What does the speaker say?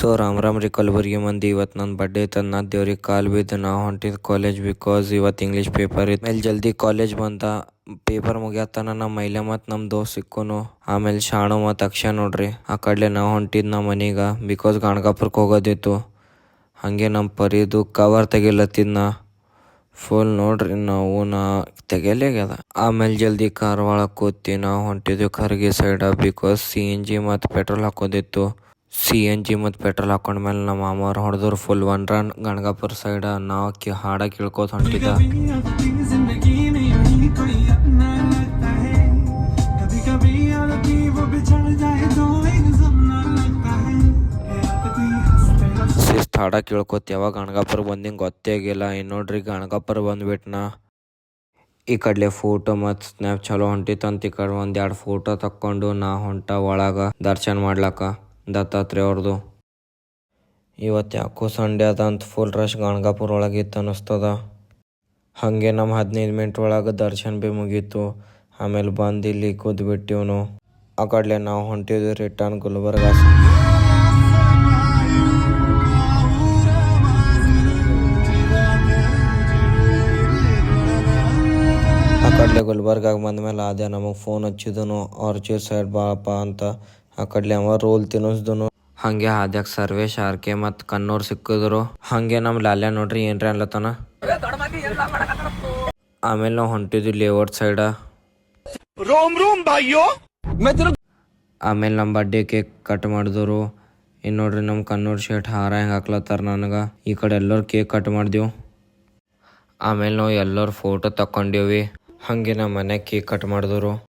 So Ram ರೀ ಕಲಬುರ್ಗಿ ಮಂದಿ. ಇವತ್ತು ನನ್ನ ಬರ್ಡೇ ಇತ್ತು. ನಾ ದೇವ್ರಿಗೆ ಕಾಲು ಬಿದ್ದು ನಾವು ಹೊಂಟಿದ್ದು ಕಾಲೇಜ್. ಬಿಕಾಸ್ ಇವತ್ತು ಇಂಗ್ಲೀಷ್ ಪೇಪರ್ ಇತ್ತು. ಮೇಲೆ ಜಲ್ದಿ ಕಾಲೇಜ್ ಬಂತ. ಪೇಪರ್ ಮುಗಿಯತ್ತಾನ ನಮ್ಮ ಮೈಲೆ ಮತ್ತು ನಮ್ಮ ದೋಸ್ತ್ ಸಿಕ್ಕನು. ಆಮೇಲೆ ಶಾಣು ಮತ್ತು ಅಕ್ಷಯ ನೋಡ್ರಿ. ಆ ಕಡಲೆ ನಾವು ಹೊಂಟಿದ್ದು ನಮ್ಮ ಮನೆಗೆ. ಬಿಕಾಸ್ ಗಣಗಾಪುರಕ್ಕೆ ಹೋಗೋದಿತ್ತು. ಹಾಗೆ ನಮ್ಮ ಪರಿದು ಕವರ್ ತೆಗಿಲತ್ತಿದ್ನ ಫುಲ್ ನೋಡ್ರಿ. ನಾ ತೆಗಿಯಲಾಗ್ಯದ. ಆಮೇಲೆ ಜಲ್ದಿ ಕಾರ್ ಒಳಗೆ ಕೂತಿ ನಾವು ಹೊಂಟಿದ್ವಿ ಖರ್ಗೆ ಸೈಡ. ಬಿಕಾಸ್ CNG ಮತ್ತು ಪೆಟ್ರೋಲ್ ಹಾಕೋದಿತ್ತು. CNG ಮತ್ತು ಪೆಟ್ರೋಲ್ ಹಾಕೊಂಡ್ಮೇಲೆ ನಮ್ಮ ಮಾಮವ್ರು ಹೊಡೆದ್ರು ಫುಲ್ ಒನ್ ರನ್ ಗಣಗಾಪುರ ಸೈಡ. ನಾವು ಹಾಡ ಕೇಳ್ಕೋತ ಹೊಂಟಿದ್ದ. ಶಿಸ್ತು ಹಾಡ ಕೇಳ್ಕೊತ ಯಾವಾಗ ಗಣಗಾಪುರ ಬಂದಿಂಗೆ ಗೊತ್ತೇ ಆಗಿಲ್ಲ. ಇನ್ನು ನೋಡ್ರಿ ಗಣಗಾಪುರ ಬಂದ್ಬಿಟ್ನ. ಈ ಕಡಲೆ ಫೋಟೋ ಮತ್ತು ಸ್ನ್ಯಾಪ್ ಚಲೋ ಹೊಂಟಿತ್ತಂತ ಈ ಕಡೆ ಒಂದೆರಡು ಫೋಟೋ ತಕ್ಕೊಂಡು ನಾ ಹೊಂಟ ಒಳಗೆ ದರ್ಶನ ಮಾಡ್ಲಕ್ಕ ದತ್ತಾತ್ರೇಯ ಅವ್ರದ್ದು. ಇವತ್ತು ಯಾಕೋ ಸಂಡೇ ಅದ ಅಂತ ಫುಲ್ ರಶ್ ಗಣಗಾಪುರ ಒಳಗೆ ಇತ್ತು ಅನ್ನಿಸ್ತದ. ಹಾಗೆ ನಮ್ಮ 15 ಮಿನಿಟ್ ಒಳಗೆ ದರ್ಶನ ಭೀ ಮುಗೀತು. ಆಮೇಲೆ ಬಂದು ಇಲ್ಲಿ ಕೂತ್ಬಿಟ್ಟಿವ್ನು. ಆ ಕಡಲೆ ನಾವು ಹೊಂಟಿದ್ವಿ ರಿಟರ್ನ್ ಗುಲ್ಬರ್ಗ. ಆ ಕಡಲೆ ಗುಲ್ಬರ್ಗಾಗ ಬಂದ್ಮೇಲೆ ಅದೇ ನಮಗೆ ಫೋನ್ ಹಚ್ಚಿದನು ಆರ್ಚೂರ್ ಸೈಡ್ ಬಾಪ ಅಂತ. ಆ ಕಡಲೆ ಅವ ರೋಲ್ ತಿನ್ನಿಸ್ದನು. ಹಾಗೆ ಆದ್ಯಾಗ ಸರ್ವೇಶ್ RK ಮತ್ತು ಕಣ್ಣೂರ್ ಸಿಕ್ಕಿದ್ರು. ಹಾಗೆ ನಮ್ಮ ಲಾಲ್ಯ ನೋಡ್ರಿ ಏನ್ರಿ ಅನ್ಲತ್ತಾನ. ಆಮೇಲೆ ನಾವು ಹೊಂಟಿದ್ವಿ ಲೇಔಟ್ ಸೈಡ. ಆಮೇಲೆ ನಮ್ಮ ಬರ್ಡೇ ಕೇಕ್ ಕಟ್ ಮಾಡಿದ್ರು. ಇನ್ನು ನೋಡ್ರಿ ನಮ್ಮ ಕಣ್ಣೂರ್ ಶರ್ಟ್ ಹಾರ ಹೆಂಗೆ ಹಾಕ್ಲತ್ತಾರ ನನಗೆ. ಈ ಕಡೆ ಎಲ್ಲರೂ ಕೇಕ್ ಕಟ್ ಮಾಡಿದೆವು. ಆಮೇಲೆ ನಾವು ಎಲ್ಲರೂ ಫೋಟೋ ತಕ್ಕೊಂಡೇವಿ. ಹಾಗೆ ನಮ್ಮ ಮನ್ಯಾಗ ಕೇಕ್ ಕಟ್ ಮಾಡಿದ್ರು.